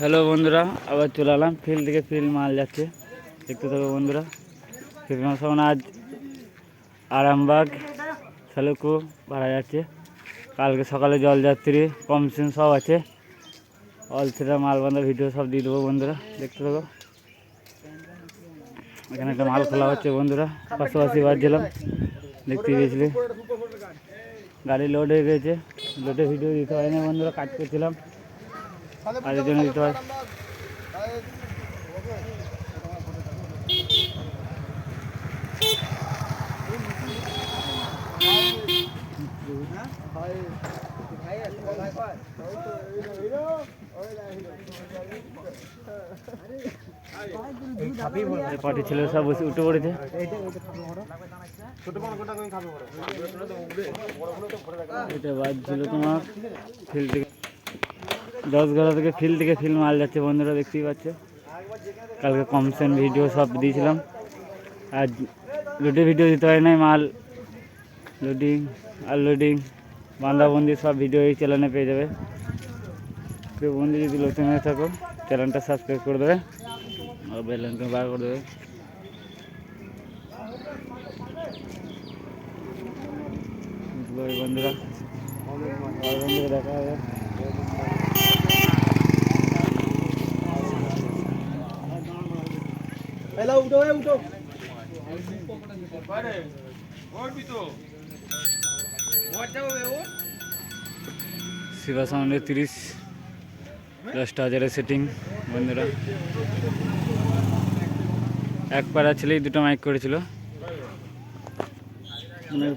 Hello বন্ধুরা, আবার চলে এলাম ফিল্ড থেকে। ফিল্ড মাল যাচ্ছে, দেখতে থাকো বন্ধুরা। ফিল্ড মাল সমান আজ আরামবাগ শালুকু ভাড়া যাচ্ছে। কালকে সকালে জলযাত্রী কমসিন সব আছে। অলসেরা মালবান্ধা ভিডিও সব দিয়ে দেবো বন্ধুরা, দেখতে থাকো। এখানে একটা মাল খোলা হচ্ছে বন্ধুরা, পাশাপাশি বাজছিলাম, দেখতে গিয়েছিলি। গাড়ি লোড হয়ে গেছে, লোডে ভিডিও দিতে হয় না বন্ধুরা, কাজ করছিলাম, কাজের জন্য দিতে হয়। পার্টি ছেলে সব বসে উঠে পড়েছে। এটা বাজছিল তোমার ফিল্ড থেকে, 10-11 থেকে ফিল্ড মাল যাচ্ছে বন্ধুরা, দেখতেই পাচ্ছে। কালকে কমসেন ভিডিও সব দিয়েছিলাম, আজ লোডে ভিডিও দিতে হয় নাই। মাল লোডিং আনলোডিং বান্ধাবন্দি সব ভিডিও এই চ্যানেলে পেয়ে যাবে। কেউ বন্ধু যদি নতুন হয়ে থাকো, চ্যানেলটা সাবস্ক্রাইব করে দেবে আর বেল আইকন বার করে দেবে বন্ধুরা। দেখা হবে। শিবা সাউন্ডে 30,10,000 সেটিং বন্ধুরা। এক পাড়া ছেলেই দুটো মাইক করেছিল,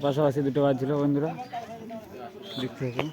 পাশাপাশি দুটো বাজছিল বন্ধুরা, দেখতে থাকো।